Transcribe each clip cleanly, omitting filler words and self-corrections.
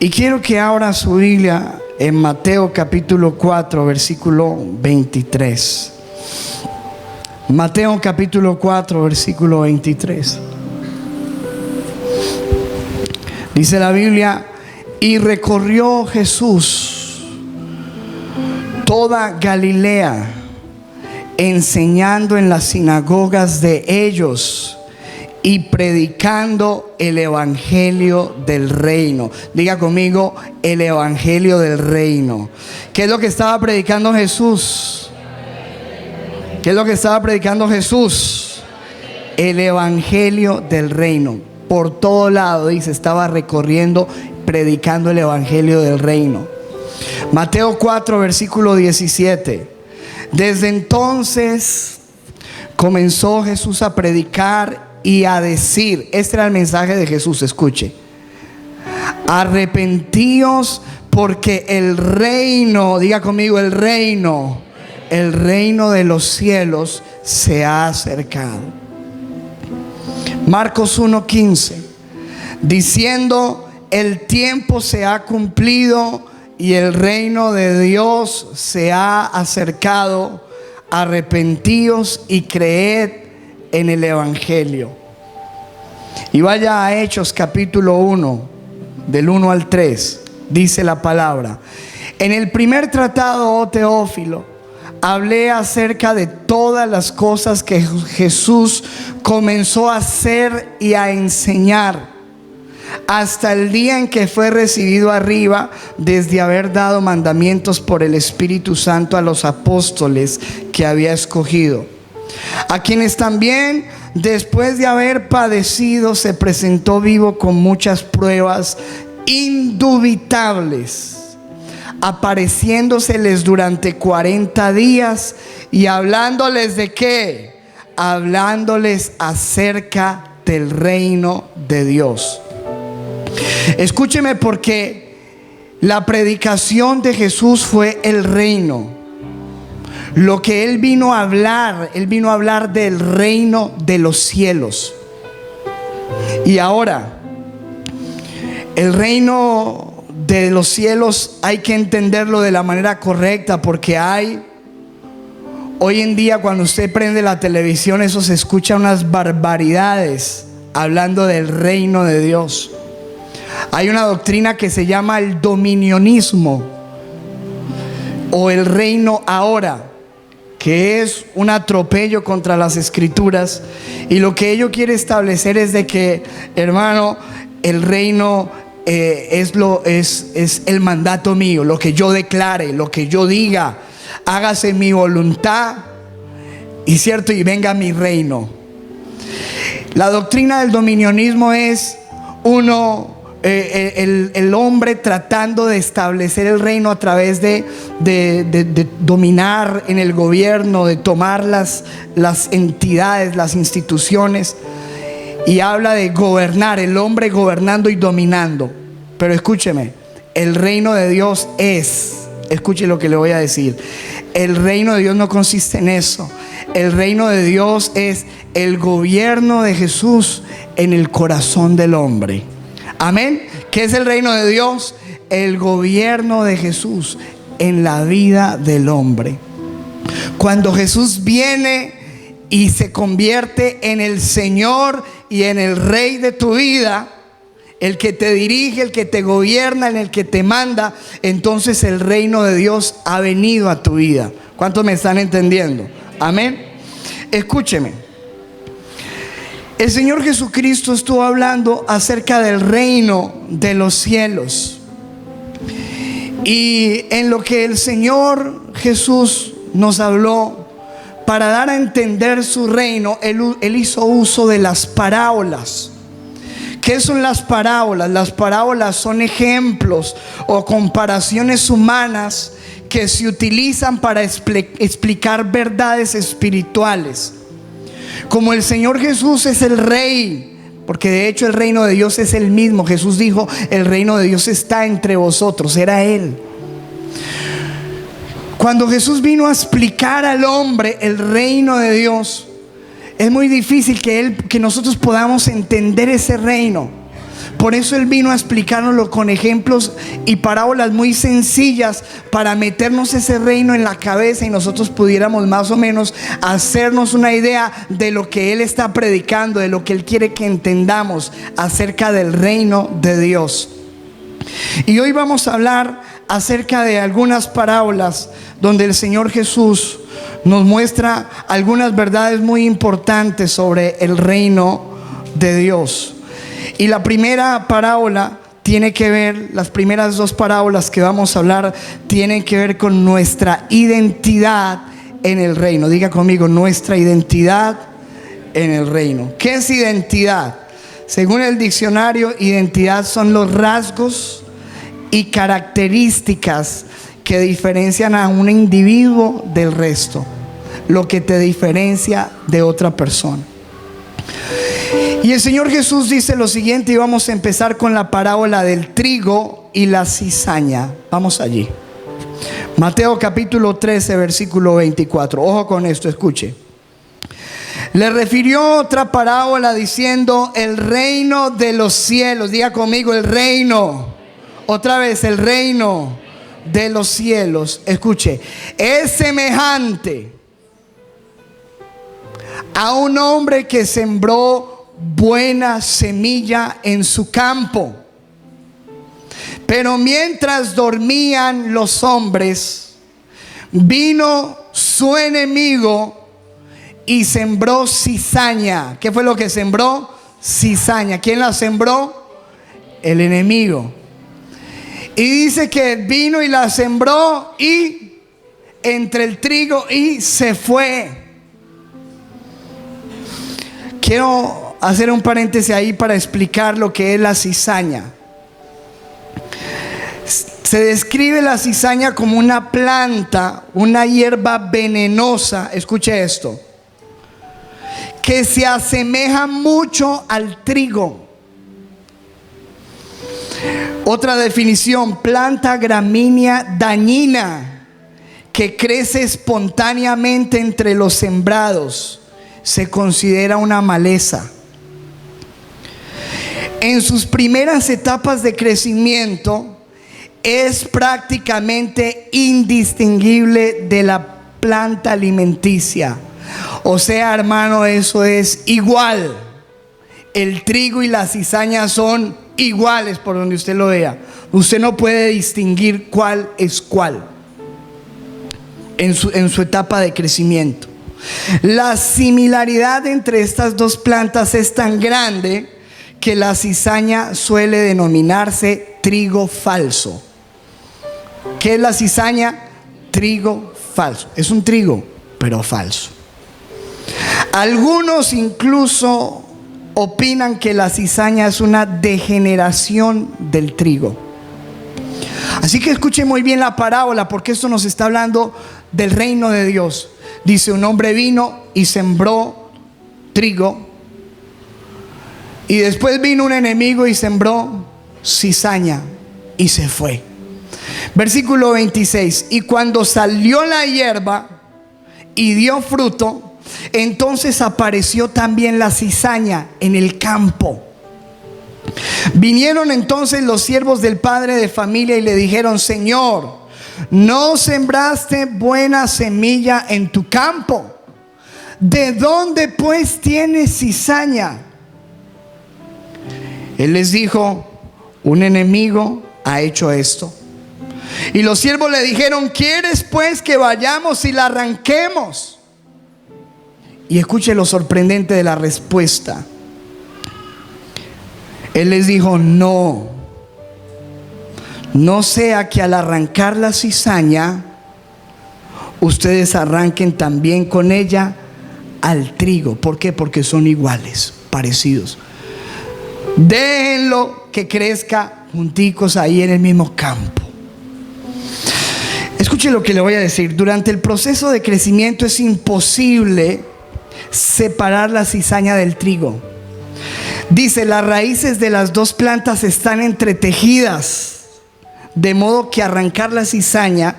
Y quiero que abra su Biblia en Mateo capítulo 4, versículo 23. Mateo capítulo 4, versículo 23. Dice la Biblia: y recorrió Jesús toda Galilea, enseñando en las sinagogas de ellos y predicando el evangelio del reino. Diga conmigo: el evangelio del reino. ¿Qué es lo que estaba predicando Jesús? ¿Qué es lo que estaba predicando Jesús? El evangelio del reino. Por todo lado, dice, estaba recorriendo, predicando el evangelio del reino. Mateo 4, versículo 17. Desde entonces comenzó Jesús a predicar y a decir, este era el mensaje de Jesús, escuche: arrepentíos porque el reino, diga conmigo, el reino de los cielos se ha acercado. Marcos 1:15, diciendo: el tiempo se ha cumplido y el reino de Dios se ha acercado. Arrepentíos y creed en el evangelio. Y vaya a Hechos capítulo 1, del 1 al 3. Dice la palabra: en el primer tratado, oh Teófilo, hablé acerca de todas las cosas que Jesús comenzó a hacer y a enseñar hasta el día en que fue recibido arriba, desde haber dado mandamientos por el Espíritu Santo a los apóstoles que había escogido, a quienes también, después de haber padecido, se presentó vivo con muchas pruebas indubitables, apareciéndoseles durante 40 días y hablándoles ¿de qué? Hablándoles acerca del reino de Dios. Escúcheme, porque la predicación de Jesús fue el reino. Lo que Él vino a hablar del reino de los cielos. Y ahora, el reino de los cielos hay que entenderlo de la manera correcta, porque hoy en día, cuando usted prende la televisión, eso se escucha unas barbaridades hablando del reino de Dios. Hay una doctrina que se llama el dominionismo o el reino ahora, que es un atropello contra las escrituras, y lo que ello quiere establecer es de que, hermano, el reino es el mandato mío, lo que yo declare, lo que yo diga, hágase mi voluntad y cierto, y venga mi reino. La doctrina del dominionismo es el hombre tratando de establecer el reino a través de dominar en el gobierno, de tomar las entidades, las instituciones, y habla de gobernar, el hombre gobernando y dominando. Pero escúcheme, el reino de Dios escuche lo que le voy a decir, el reino de Dios no consiste en eso. El reino de Dios es el gobierno de Jesús en el corazón del hombre. Amén. ¿Qué es el reino de Dios? El gobierno de Jesús en la vida del hombre. Cuando Jesús viene y se convierte en el Señor y en el Rey de tu vida, el que te dirige, el que te gobierna, en el que te manda, entonces el reino de Dios ha venido a tu vida. ¿Cuántos me están entendiendo? Amén. Escúcheme. El Señor Jesucristo estuvo hablando acerca del reino de los cielos. Y en lo que el Señor Jesús nos habló para dar a entender su reino, Él hizo uso de las parábolas. ¿Qué son las parábolas? Las parábolas son ejemplos o comparaciones humanas que se utilizan para explicar verdades espirituales. Como el Señor Jesús es el Rey, porque de hecho el reino de Dios es el mismo. Jesús dijo: el reino de Dios está entre vosotros. Era Él. Cuando Jesús vino a explicar al hombre el reino de Dios, es muy difícil que nosotros podamos entender ese reino, Por eso Él vino a explicárnoslo con ejemplos y parábolas muy sencillas para meternos ese reino en la cabeza y nosotros pudiéramos más o menos hacernos una idea de lo que Él está predicando, de lo que Él quiere que entendamos acerca del reino de Dios. Y hoy vamos a hablar acerca de algunas parábolas donde el Señor Jesús nos muestra algunas verdades muy importantes sobre el reino de Dios. Y la primera parábola tiene que ver, las primeras dos parábolas que vamos a hablar tienen que ver con nuestra identidad en el reino. Diga conmigo, nuestra identidad en el reino. ¿Qué es identidad? Según el diccionario, identidad son los rasgos y características que diferencian a un individuo del resto, lo que te diferencia de otra persona. Y el Señor Jesús dice lo siguiente, y vamos a empezar con la parábola del trigo y la cizaña. Vamos allí. Mateo capítulo 13, versículo 24. Ojo con esto, escuche. Le refirió otra parábola diciendo: el reino de los cielos. Diga conmigo, el reino. Otra vez, el reino de los cielos, escuche, es semejante a un hombre que sembró buena semilla en su campo. Pero mientras dormían los hombres, vino su enemigo y sembró cizaña. ¿Qué fue lo que sembró? Cizaña. ¿Quién la sembró? El enemigo. Y dice que vino y la sembró y entre el trigo y se fue. Quiero hacer un paréntesis ahí para explicar lo que es la cizaña. Se describe la cizaña como una planta, una hierba venenosa, escuche esto, que se asemeja mucho al trigo. Otra definición: planta gramínea dañina que crece espontáneamente entre los sembrados. Se considera una maleza. En sus primeras etapas de crecimiento es prácticamente indistinguible de la planta alimenticia. O sea, hermano, eso es igual. El trigo y la cizaña son iguales por donde usted lo vea. Usted no puede distinguir cuál es cuál en su etapa de crecimiento. La similaridad entre estas dos plantas es tan grande que la cizaña suele denominarse trigo falso. ¿Qué es la cizaña? Trigo falso. Es un trigo, pero falso. Algunos incluso opinan que la cizaña es una degeneración del trigo. Así que escuchen muy bien la parábola, porque esto nos está hablando del reino de Dios. Dice: un hombre vino y sembró trigo, y después vino un enemigo y sembró cizaña y se fue. Versículo 26: y cuando salió la hierba y dio fruto, entonces apareció también la cizaña en el campo. Vinieron entonces los siervos del padre de familia y le dijeron: Señor, ¿no sembraste buena semilla en tu campo? ¿De dónde pues tienes cizaña? Él les dijo: un enemigo ha hecho esto. Y los siervos le dijeron: ¿quieres pues que vayamos y la arranquemos? Y escuche lo sorprendente de la respuesta. Él les dijo: no sea que al arrancar la cizaña ustedes arranquen también con ella al trigo. ¿Por qué? Porque son iguales, parecidos. Déjenlo que crezca junticos ahí en el mismo campo. Escuche lo que le voy a decir. Durante el proceso de crecimiento es imposible separar la cizaña del trigo. Dice: las raíces de las dos plantas están entretejidas, de modo que arrancar la cizaña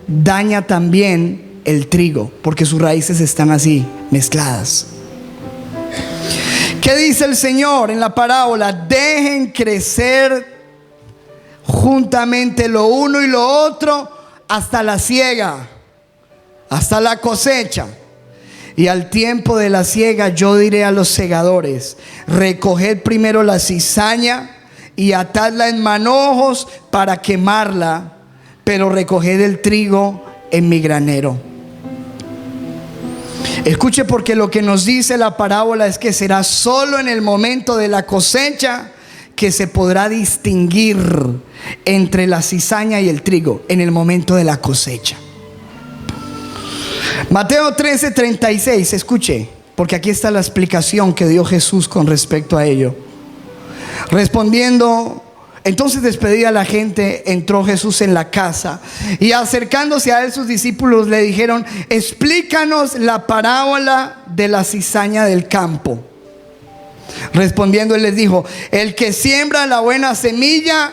daña también el trigo, porque sus raíces están así mezcladas. ¿Qué dice el Señor en la parábola? Dejen crecer juntamente lo uno y lo otro hasta la siega, hasta la cosecha. Y al tiempo de la siega yo diré a los segadores: recoged primero la cizaña y atadla en manojos para quemarla, pero recoged el trigo en mi granero. Escuche, porque lo que nos dice la parábola es que será solo en el momento de la cosecha que se podrá distinguir entre la cizaña y el trigo, en el momento de la cosecha. Mateo 13:36, escuche, porque aquí está la explicación que dio Jesús con respecto a ello. Respondiendo, entonces despedida la gente, entró Jesús en la casa, y acercándose a él sus discípulos le dijeron: explícanos la parábola de la cizaña del campo. Respondiendo él les dijo: el que siembra la buena semilla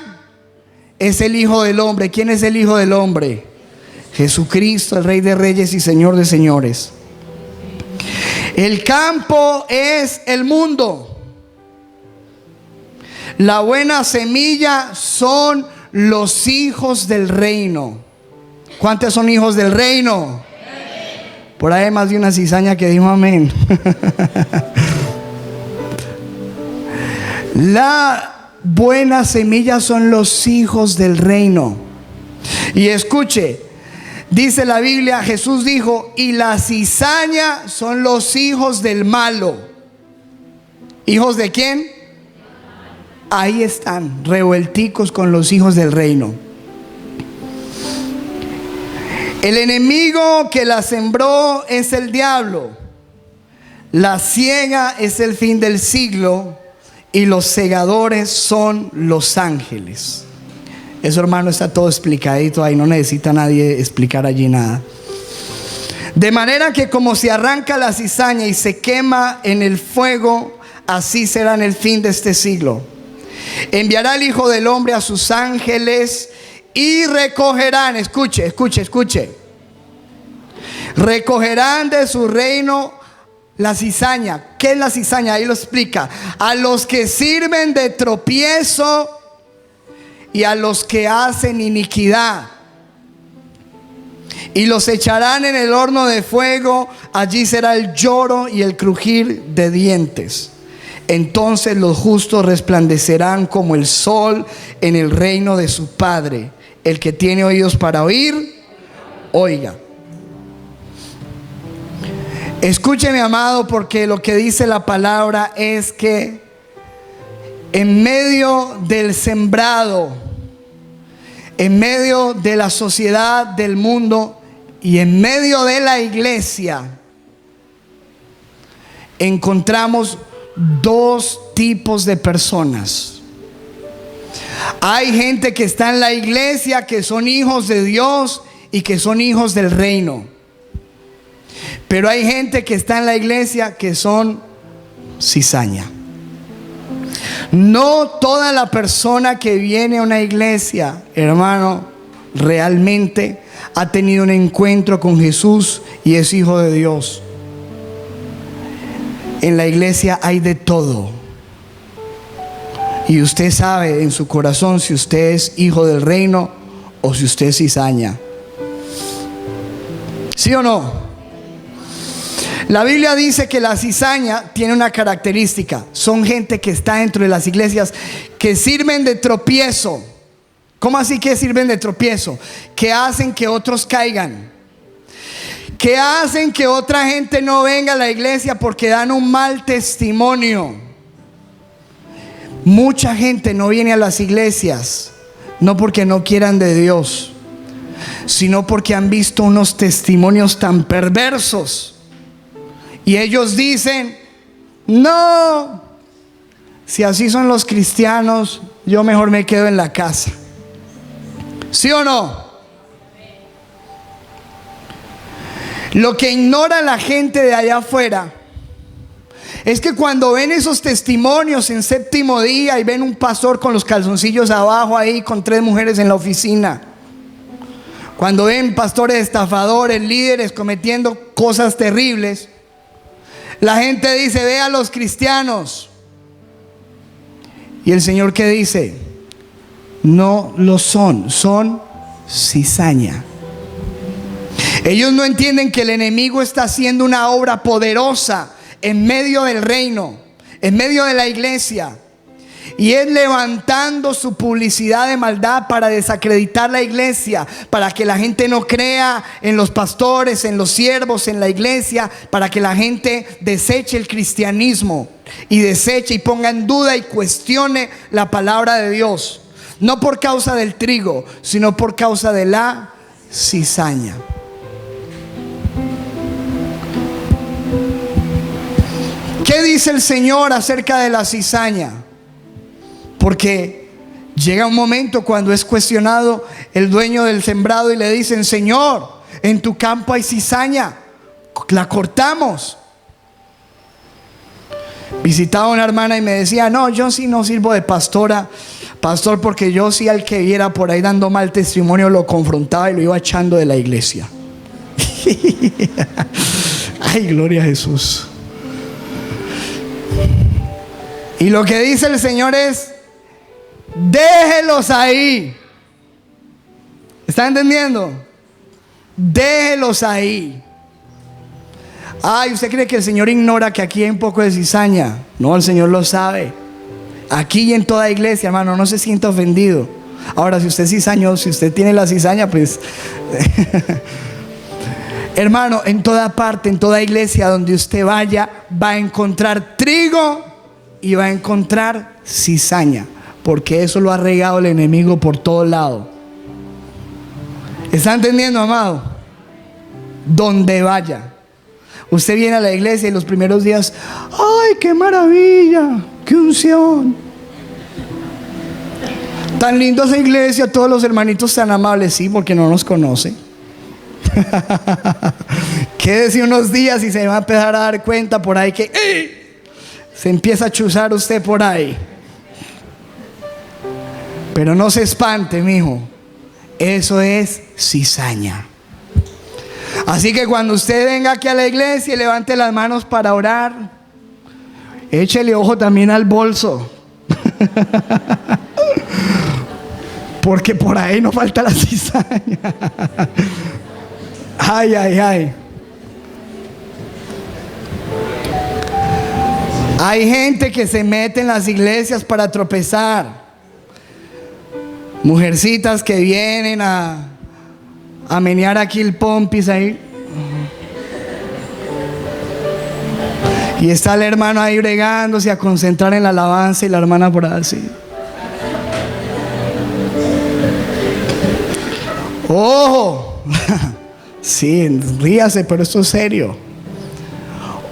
es el Hijo del Hombre. ¿Quién es el Hijo del Hombre? Jesucristo, el Rey de Reyes y Señor de Señores. El campo es el mundo. La buena semilla son los hijos del reino. ¿Cuántos son hijos del reino? Por ahí hay más de una cizaña que dijo amén. La buena semilla son los hijos del reino. Y escuche, dice la Biblia, Jesús dijo: y la cizaña son los hijos del malo. ¿Hijos de quién? Ahí están, revuelticos con los hijos del reino. El enemigo que la sembró es el diablo. La siega es el fin del siglo, y los segadores son los ángeles. Eso, hermano, está todo explicadito ahí, no necesita nadie explicar allí nada. De manera que como se arranca la cizaña y se quema en el fuego, así será en el fin de este siglo. Enviará el Hijo del Hombre a sus ángeles y recogerán, escuche, recogerán de su reino la cizaña. ¿Qué es la cizaña? Ahí lo explica: a los que sirven de tropiezo y a los que hacen iniquidad, y los echarán en el horno de fuego. Allí será el lloro y el crujir de dientes. Entonces los justos resplandecerán como el sol en el reino de su Padre. El que tiene oídos para oír, oiga. Escúcheme, amado, porque lo que dice la palabra es que en medio del sembrado, en medio de la sociedad, del mundo y en medio de la iglesia, encontramos dos tipos de personas. Hay gente que está en la iglesia, que son hijos de Dios y que son hijos del reino. Pero hay gente que está en la iglesia que son cizaña. No toda la persona que viene a una iglesia, hermano, realmente ha tenido un encuentro con Jesús y es hijo de Dios. En la iglesia hay de todo. Y usted sabe en su corazón si usted es hijo del reino o si usted es cizaña. ¿Sí o no? La Biblia dice que la cizaña tiene una característica: son gente que está dentro de las iglesias, que sirven de tropiezo. ¿Cómo así que sirven de tropiezo? Que hacen que otros caigan, que hacen que otra gente no venga a la iglesia porque dan un mal testimonio. Mucha gente no viene a las iglesias no porque no quieran de Dios, sino porque han visto unos testimonios tan perversos. Y ellos dicen: no, si así son los cristianos, yo mejor me quedo en la casa. ¿Sí o no? Lo que ignora la gente de allá afuera es que cuando ven esos testimonios en séptimo día y ven un pastor con los calzoncillos abajo ahí con 3 mujeres en la oficina, cuando ven pastores estafadores, líderes cometiendo cosas terribles, La gente dice: ve a los cristianos. Y el Señor, ¿qué dice? No lo son, son cizaña. Ellos no entienden que el enemigo está haciendo una obra poderosa en medio del reino, en medio de la iglesia, y es levantando su publicidad de maldad para desacreditar la iglesia, para que la gente no crea en los pastores, en los siervos, en la iglesia, para que la gente deseche el cristianismo y deseche y ponga en duda y cuestione la palabra de Dios, no por causa del trigo, sino por causa de la cizaña. ¿Qué dice el Señor acerca de la cizaña? Porque llega un momento cuando es cuestionado el dueño del sembrado y le dicen: Señor, en tu campo hay cizaña, la cortamos. Visitaba a una hermana y me decía: no, yo sí no sirvo de pastora, pastor, porque yo sí al que viera por ahí dando mal testimonio lo confrontaba y lo iba echando de la iglesia. Ay, gloria a Jesús. Y lo que dice el Señor es: déjelos ahí. ¿Está entendiendo? Déjelos ahí. Ay, ¿usted cree que el Señor ignora que aquí hay un poco de cizaña? No, el Señor lo sabe. Aquí y en toda iglesia, hermano, no se sienta ofendido. Ahora, si usted es cizañoso, si usted tiene la cizaña, pues hermano, en toda parte, en toda iglesia donde usted vaya, va a encontrar trigo y va a encontrar cizaña, porque eso lo ha regado el enemigo por todo lado. ¿Está entendiendo, amado? Donde vaya, usted viene a la iglesia y los primeros días: ¡ay, qué maravilla! ¡Qué unción! Tan linda esa iglesia, todos los hermanitos tan amables. Sí, porque no nos conoce. Quédese unos días y se va a empezar a dar cuenta por ahí que se empieza a chuzar usted por ahí. Pero no se espante, mijo. Eso es cizaña. Así que cuando usted venga aquí a la iglesia y levante las manos para orar, échele ojo también al bolso. Porque por ahí no falta la cizaña. Ay, ay, ay. Hay gente que se mete en las iglesias para tropezar. Mujercitas que vienen a menear aquí el pompis ahí. Y está el hermano ahí bregándose a concentrar en la alabanza y la hermana por así. ¡Ojo! Sí, ríase, pero esto es serio.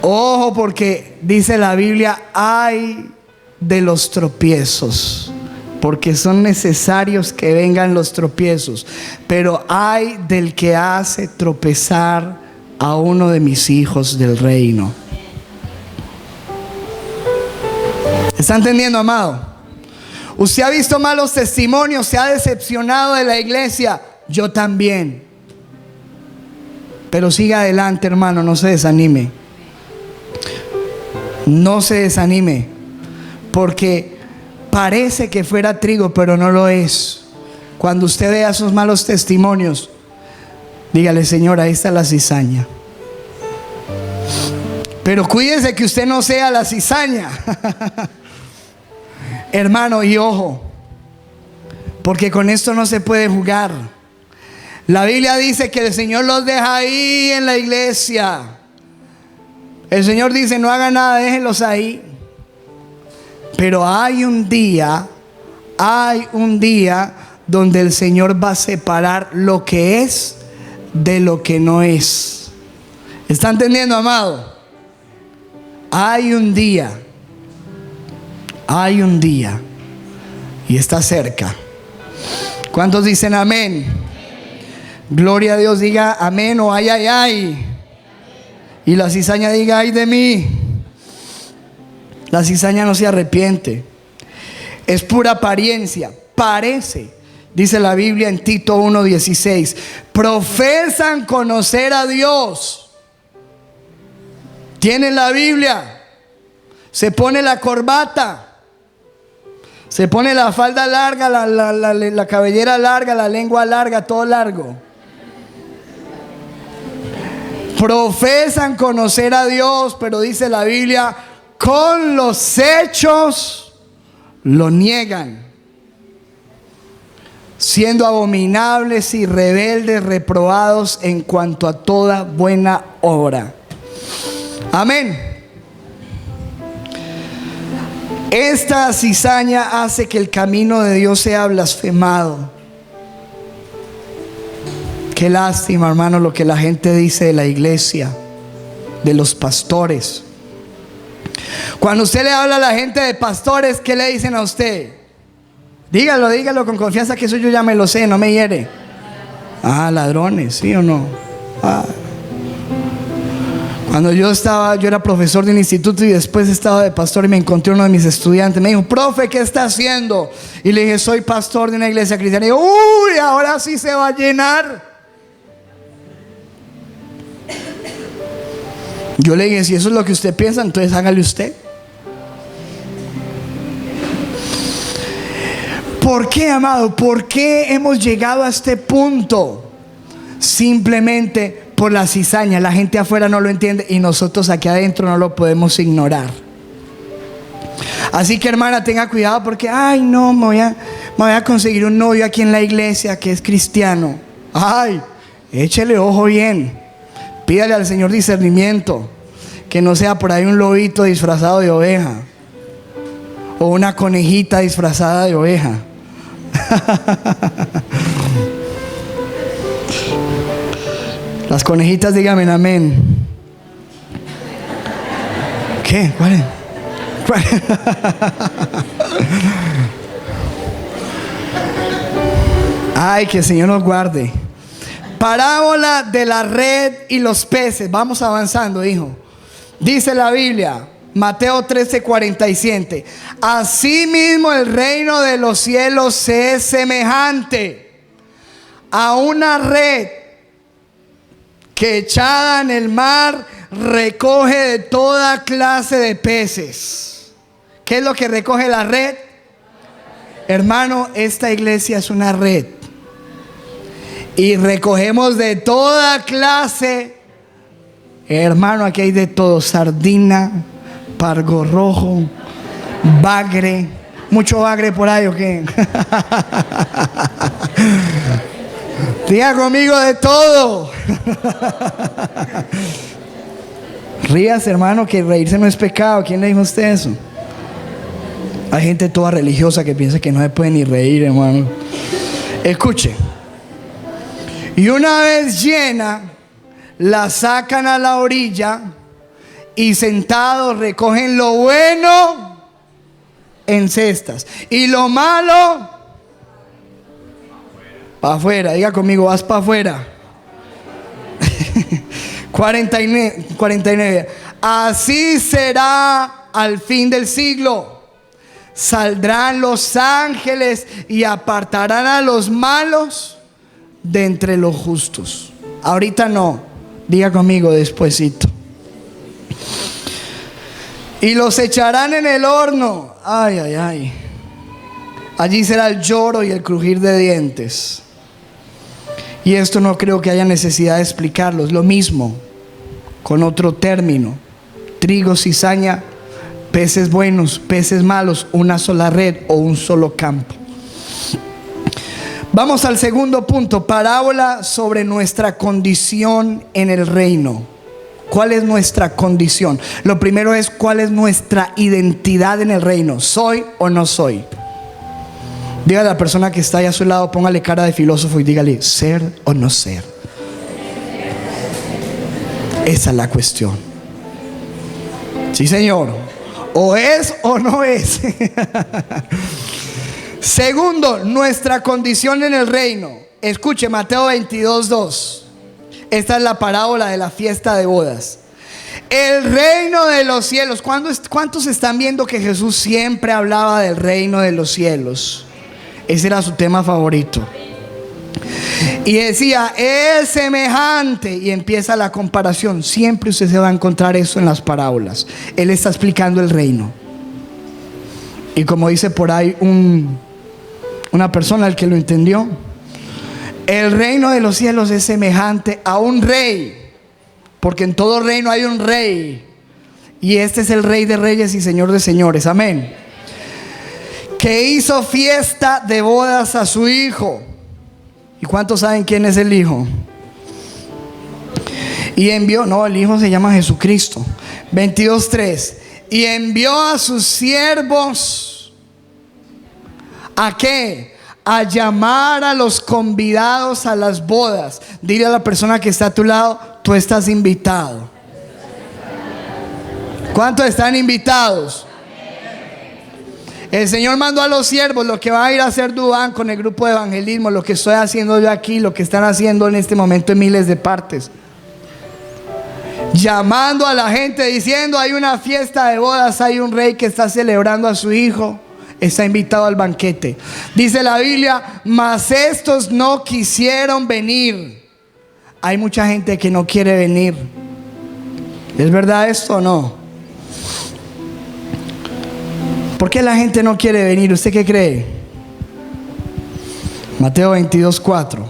Ojo, porque dice la Biblia: ay de los tropiezos, porque son necesarios que vengan los tropiezos, pero ay del que hace tropezar a uno de mis hijos del reino. ¿Está entendiendo, amado? Usted ha visto malos testimonios, se ha decepcionado de la iglesia. Yo también. Pero siga adelante, hermano, no se desanime. No se desanime, porque parece que fuera trigo, pero no lo es. Cuando usted vea esos malos testimonios, dígale: Señor, ahí está la cizaña. Pero cuídese que usted no sea la cizaña. Hermano, y ojo, porque con esto no se puede jugar. La Biblia dice que el Señor los deja ahí en la iglesia. El Señor dice: no hagan nada, déjenlos ahí. Pero hay un día donde el Señor va a separar lo que es de lo que no es. ¿Está entendiendo, amado? Hay un día y está cerca. ¿Cuántos dicen amén? Gloria a Dios, diga amén o ay, ay, ay. Y la cizaña diga: ay de mí. La cizaña no se arrepiente. Es pura apariencia. Parece, dice la Biblia en Tito 1:16, profesan conocer a Dios. Tiene la Biblia, se pone la corbata, se pone la falda larga, la cabellera larga, la lengua larga, todo largo. Profesan conocer a Dios, pero dice la Biblia, con los hechos lo niegan, siendo abominables y rebeldes, reprobados en cuanto a toda buena obra. Amén. Esta cizaña hace que el camino de Dios sea blasfemado. Qué lástima, hermano, lo que la gente dice de la iglesia, de los pastores. Cuando usted le habla a la gente de pastores, ¿qué le dicen a usted? Dígalo con confianza, que eso yo ya me lo sé, no me hiere. Ah, ladrones, ¿sí o no? Ah. Cuando yo era profesor de un instituto y después estaba de pastor y me encontré uno de mis estudiantes. Me dijo, profe, ¿qué está haciendo? Y le dije, soy pastor de una iglesia cristiana. Y digo, uy, ahora sí se va a llenar. Yo le dije, si eso es lo que usted piensa, entonces hágale usted. ¿Por qué, amado? ¿Por qué hemos llegado a este punto? Simplemente por la cizaña. La gente afuera no lo entiende y nosotros aquí adentro no lo podemos ignorar. Así que, hermana, tenga cuidado porque, ay, no, me voy a conseguir un novio aquí en la iglesia que es cristiano. Ay, échele ojo bien. Pídale al Señor discernimiento, que no sea por ahí un lobito disfrazado de oveja o una conejita disfrazada de oveja. Las conejitas, díganme amén. ¿Qué? ¿Cuál es? Ay, que el Señor nos guarde. Parábola de la red y los peces. Vamos avanzando, hijo. Dice la Biblia, Mateo 13:47. Asimismo el reino de los cielos es semejante a una red que echada en el mar recoge de toda clase de peces. ¿Qué es lo que recoge la red? Hermano, esta iglesia es una red y recogemos de toda clase. Hermano, aquí hay de todo: sardina, pargo rojo, bagre. ¿Mucho bagre por ahí o qué? Diga conmigo, de todo. Ríase, hermano, que reírse no es pecado. ¿Quién le dijo a usted eso? Hay gente toda religiosa que piensa que no se puede ni reír, hermano. Escuche. Y una vez llena, la sacan a la orilla y sentados recogen lo bueno en cestas y lo malo para afuera. Diga conmigo, vas para afuera. 49. Así será al fin del siglo. Saldrán los ángeles y apartarán a los malos de entre los justos. Ahorita no, diga conmigo, despuesito. Y los echarán en el horno. Ay, ay, ay. Allí será el lloro y el crujir de dientes. Y esto no creo que haya necesidad de explicarlo. Es lo mismo, con otro término: trigo, cizaña, peces buenos, peces malos, una sola red o un solo campo. Vamos al segundo punto: parábola sobre nuestra condición en el reino. ¿Cuál es nuestra condición? Lo primero es, ¿cuál es nuestra identidad en el reino? ¿Soy o no soy? Dígale a la persona que está ahí a su lado, póngale cara de filósofo y dígale, ¿ser o no ser? Esa es la cuestión. Sí, señor. O es o no es. Segundo, nuestra condición en el reino. Escuche, Mateo 22:2. Esta es la parábola de la fiesta de bodas. El reino de los cielos. ¿Cuántos están viendo que Jesús siempre hablaba del reino de los cielos? Ese era su tema favorito. Y decía, es semejante. Y empieza la comparación. Siempre usted se va a encontrar eso en las parábolas. Él está explicando el reino. Y como dice por ahí una persona, el que lo entendió, el reino de los cielos es semejante a un rey. Porque en todo reino hay un rey. Y este es el Rey de reyes y Señor de señores. Amén. Que hizo fiesta de bodas a su hijo. ¿Y cuántos saben quién es el hijo? Y envió, no, el hijo se llama Jesucristo. 22:3. Y envió a sus siervos. ¿A qué? A llamar a los convidados a las bodas. Dile a la persona que está a tu lado, tú estás invitado. ¿Cuántos están invitados? El Señor mandó a los siervos, lo que va a ir a hacer Dubán con el grupo de evangelismo, lo que estoy haciendo yo aquí, lo que están haciendo en este momento en miles de partes. Llamando a la gente diciendo, hay una fiesta de bodas, hay un rey que está celebrando a su hijo, está invitado al banquete. Dice la Biblia, mas estos no quisieron venir. Hay mucha gente que no quiere venir. ¿Es verdad esto o no? ¿Por qué la gente no quiere venir? ¿Usted qué cree? Mateo 22:4.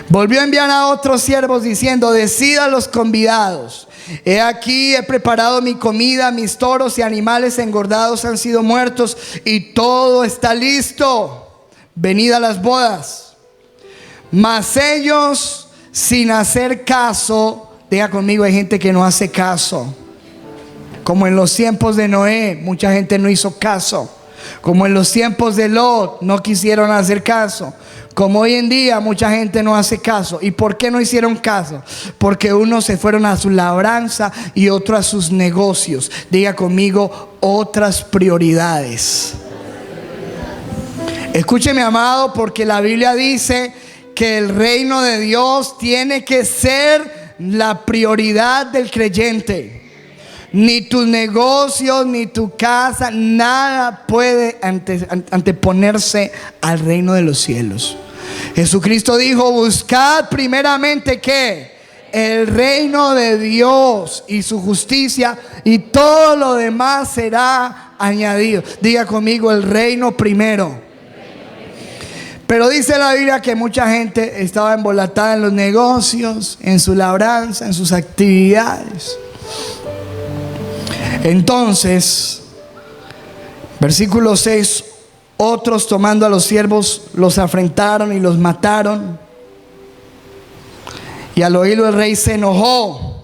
Volvió a enviar a otros siervos diciendo, decid a los convidados, he aquí he preparado mi comida, mis toros y animales engordados han sido muertos y todo está listo. Venid a las bodas. Mas ellos, sin hacer caso, diga conmigo, hay gente que no hace caso. Como en los tiempos de Noé, mucha gente no hizo caso. Como en los tiempos de Lot, no quisieron hacer caso. Como hoy en día, mucha gente no hace caso. ¿Y por qué no hicieron caso? Porque unos se fueron a su labranza y otros a sus negocios. Diga conmigo, otras prioridades. Escúcheme, amado, porque la Biblia dice que el reino de Dios tiene que ser la prioridad del creyente. Ni tus negocios, ni tu casa, nada puede anteponerse al reino de los cielos. Jesucristo dijo, buscad primeramente ¿qué? El reino de Dios y su justicia, y todo lo demás será añadido. Diga conmigo, el reino primero. Pero dice la Biblia que mucha gente estaba embolatada en los negocios, en su labranza, en sus actividades. Entonces, versículo 6, otros tomando a los siervos los afrentaron y los mataron. Y al oírlo el rey se enojó.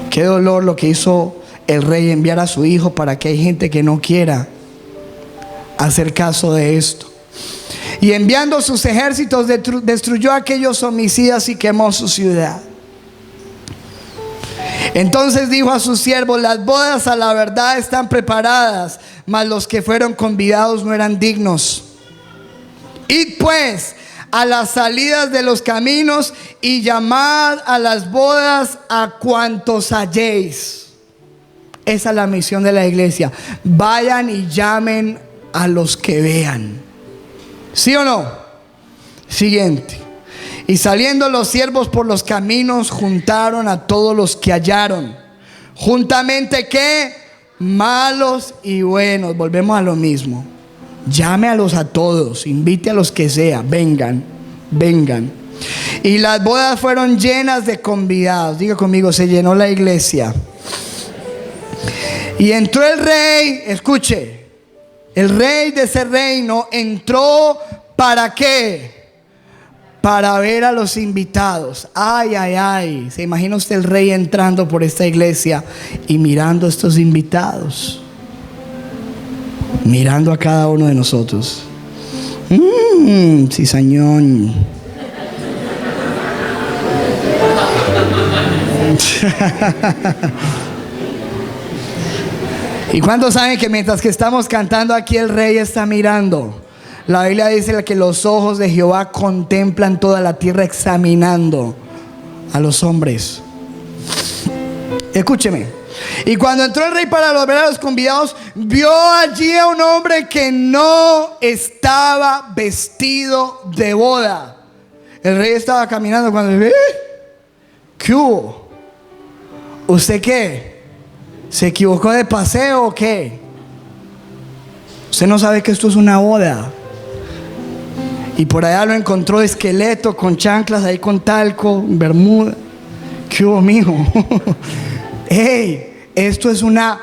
Qué dolor lo que hizo el rey, enviar a su hijo para que hay gente que no quiera hacer caso de esto. Y enviando sus ejércitos destruyó a aquellos homicidas y quemó su ciudad. Entonces dijo a sus siervos, las bodas a la verdad están preparadas, mas los que fueron convidados no eran dignos. Id pues a las salidas de los caminos y llamad a las bodas a cuantos halléis. Esa es la misión de la iglesia. Vayan y llamen a los que vean. ¿Sí o no? Siguiente. Y saliendo los siervos por los caminos, juntaron a todos los que hallaron. Juntamente, ¿qué? Malos y buenos. Volvemos a lo mismo. Llámealos a todos, invite a los que sea, vengan, vengan. Y las bodas fueron llenas de convidados. Diga conmigo, se llenó la iglesia. Y entró el rey, escuche, el rey de ese reino entró, ¿para qué? Para ver a los invitados. Ay, ay, ay. ¿Se imagina usted el rey entrando por esta iglesia y mirando a estos invitados? Mirando a cada uno de nosotros. Cizañón. ¿Y cuántos saben que mientras que estamos cantando aquí el rey está mirando? La Biblia dice que los ojos de Jehová contemplan toda la tierra, examinando a los hombres. Escúcheme, Y cuando entró el rey para ver a los convidados, vio allí a un hombre que no estaba vestido de boda. El rey estaba caminando cuando le ¿qué hubo? ¿Usted qué? ¿Se equivocó de paseo o qué? Usted no sabe que esto es una boda. Y por allá lo encontró esqueleto, con chanclas, ahí con talco, bermuda. ¿Qué hubo, mijo? Hey, esto es una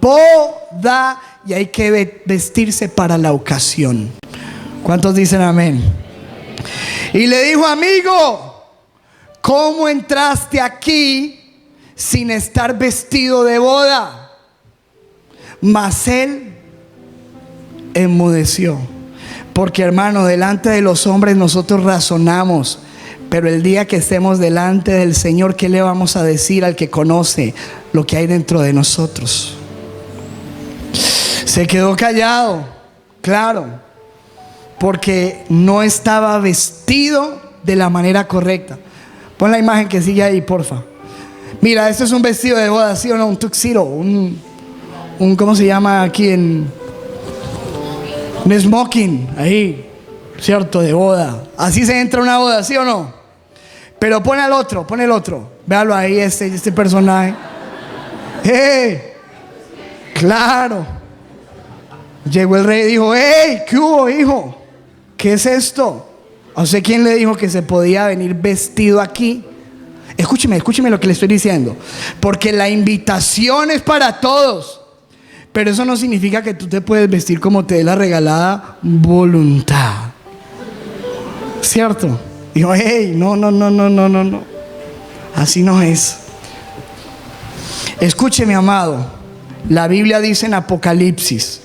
boda y hay que vestirse para la ocasión. ¿Cuántos dicen amén? Y le dijo: amigo, ¿cómo entraste aquí sin estar vestido de boda? Mas él enmudeció. Porque, hermano, delante de los hombres nosotros razonamos, pero el día que estemos delante del Señor, ¿qué le vamos a decir al que conoce lo que hay dentro de nosotros? Se quedó callado, claro, porque no estaba vestido de la manera correcta. Pon la imagen que sigue ahí, porfa. Mira, esto es un vestido de boda, ¿sí o no? Un tuxedo, un ¿cómo se llama aquí un smoking, ahí, cierto, de boda. Así se entra a una boda, ¿sí o no? Pero pon el otro. Véalo ahí, este personaje. Claro. Llegó el rey y dijo: ¿qué hubo, hijo? ¿Qué es esto? ¿A usted quién le dijo que se podía venir vestido aquí? Escúcheme lo que le estoy diciendo. Porque la invitación es para todos. Pero eso no significa que tú te puedes vestir como te dé la regalada voluntad. ¿Cierto? Dijo: no. Así no es. Escúcheme, amado. La Biblia dice en Apocalipsis: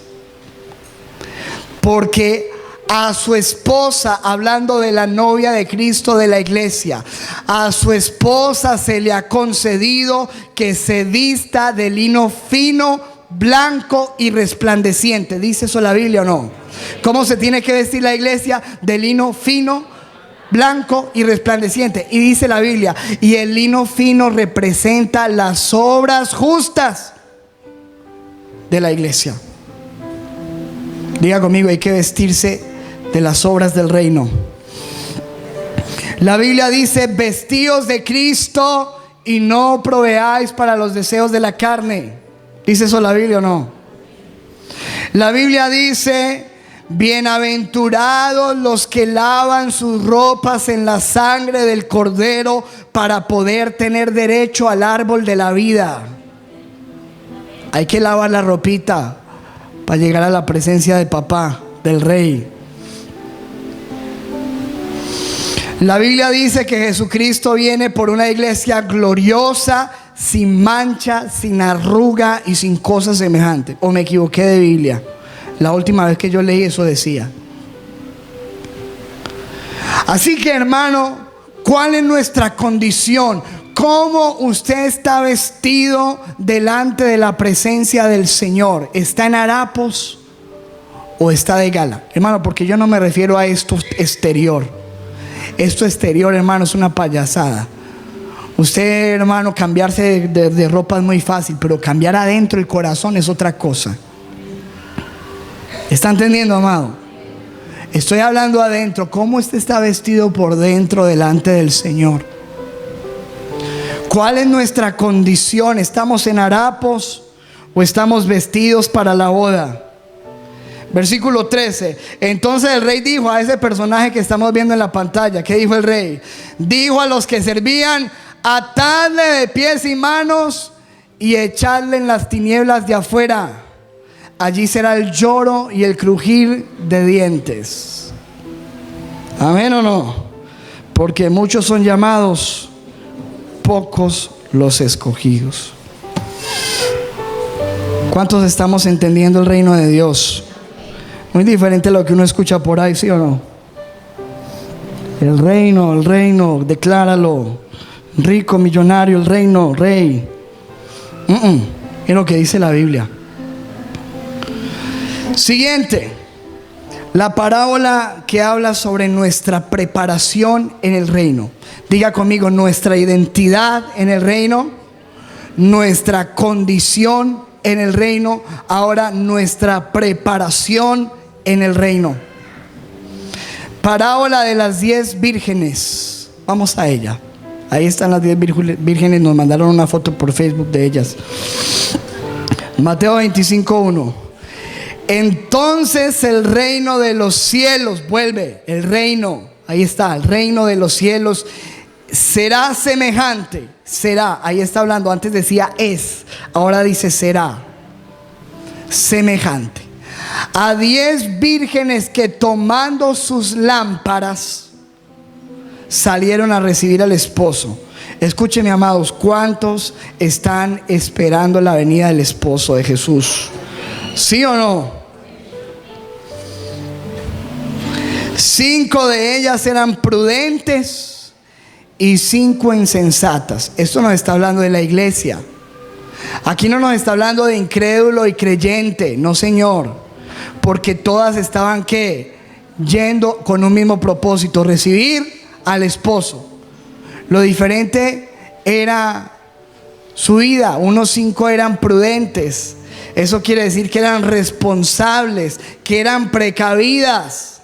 porque a su esposa, hablando de la novia de Cristo de la iglesia, a su esposa se le ha concedido que se vista de lino fino, blanco y resplandeciente. ¿Dice eso la Biblia o no? ¿Cómo se tiene que vestir la iglesia? De lino fino, blanco y resplandeciente. Y dice la Biblia: y el lino fino representa las obras justas de la iglesia. Diga conmigo: hay que vestirse de las obras del reino. La Biblia dice: vestíos de Cristo y no proveáis para los deseos de la carne. ¿Dice eso la Biblia o no? La Biblia dice: bienaventurados los que lavan sus ropas en la sangre del Cordero para poder tener derecho al árbol de la vida. Hay que lavar la ropita para llegar a la presencia de papá, del rey. La Biblia dice que Jesucristo viene por una iglesia gloriosa, sin mancha, sin arruga y sin cosas semejantes. ¿O me equivoqué de Biblia? La última vez que yo leí eso decía. Así que, hermano, ¿cuál es nuestra condición? ¿Cómo usted está vestido delante de la presencia del Señor? ¿Está en harapos o está de gala? Hermano, porque yo no me refiero a esto exterior. Esto exterior, hermano, es una payasada. Usted, hermano, cambiarse de ropa es muy fácil, pero cambiar adentro el corazón es otra cosa. ¿Está entendiendo, amado? Estoy hablando adentro. ¿Cómo usted está vestido por dentro delante del Señor? ¿Cuál es nuestra condición? ¿Estamos en harapos o estamos vestidos para la boda? Versículo 13. Entonces el rey dijo a ese personaje que estamos viendo en la pantalla. ¿Qué dijo el rey? Dijo a los que servían: atadle de pies y manos y echadle en las tinieblas de afuera. Allí será el lloro y el crujir de dientes. ¿Amén o no? Porque muchos son llamados, pocos los escogidos. ¿Cuántos estamos entendiendo el reino de Dios? Muy diferente a lo que uno escucha por ahí, ¿sí o no? El reino, decláralo. Rico, millonario, el reino, rey. Es lo que dice la Biblia. Siguiente, la parábola que habla sobre nuestra preparación en el reino. Diga conmigo: nuestra identidad en el reino, nuestra condición en el reino, ahora nuestra preparación en el reino. Parábola de las 10 vírgenes. Vamos a ella. Ahí están las 10 vírgenes. Nos mandaron una foto por Facebook de ellas. Mateo 25:1. Entonces el reino de los cielos, vuelve, el reino, ahí está, el reino de los cielos será semejante, será, ahí está hablando, antes decía es, ahora dice será semejante a 10 vírgenes que tomando sus lámparas salieron a recibir al esposo. Escúcheme, amados, ¿cuántos están esperando la venida del esposo de Jesús? ¿Sí o no? 5 de ellas eran prudentes y 5 insensatas. Esto nos está hablando de la iglesia. Aquí no nos está hablando de incrédulo y creyente, no, señor, porque todas estaban ¿qué? Yendo con un mismo propósito, recibir al esposo. Lo diferente era su vida. Unos 5 eran prudentes. Eso quiere decir que eran responsables, que eran precavidas.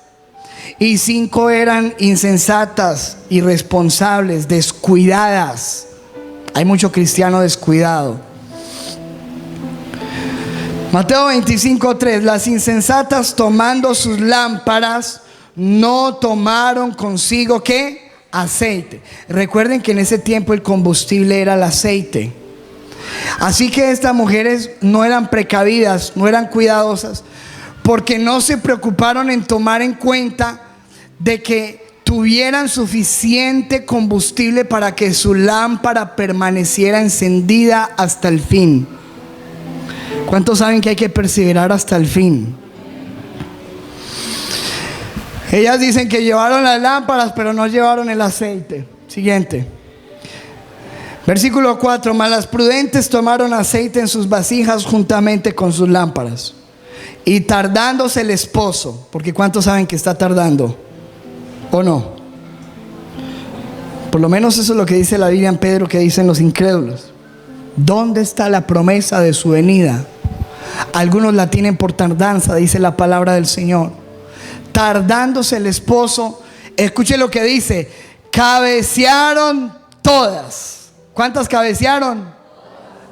Y 5 eran insensatas, irresponsables, descuidadas. Hay mucho cristiano descuidado. Mateo 25:3. Las insensatas, tomando sus lámparas, no tomaron consigo ¿qué? Aceite. Recuerden que en ese tiempo el combustible era el aceite. Así que estas mujeres no eran precavidas, no eran cuidadosas, porque no se preocuparon en tomar en cuenta de que tuvieran suficiente combustible para que su lámpara permaneciera encendida hasta el fin. ¿Cuántos saben que hay que perseverar hasta el fin? Ellas dicen que llevaron las lámparas, pero no llevaron el aceite. Siguiente. Versículo 4. Mas las prudentes tomaron aceite en sus vasijas juntamente con sus lámparas. Y tardándose el esposo, porque ¿cuántos saben que está tardando? ¿O no? Por lo menos eso es lo que dice la Biblia en Pedro, que dicen los incrédulos. ¿Dónde está la promesa de su venida? Algunos la tienen por tardanza, dice la palabra del Señor. Tardándose el esposo, escuche lo que dice: cabecearon todas. ¿Cuántas cabecearon?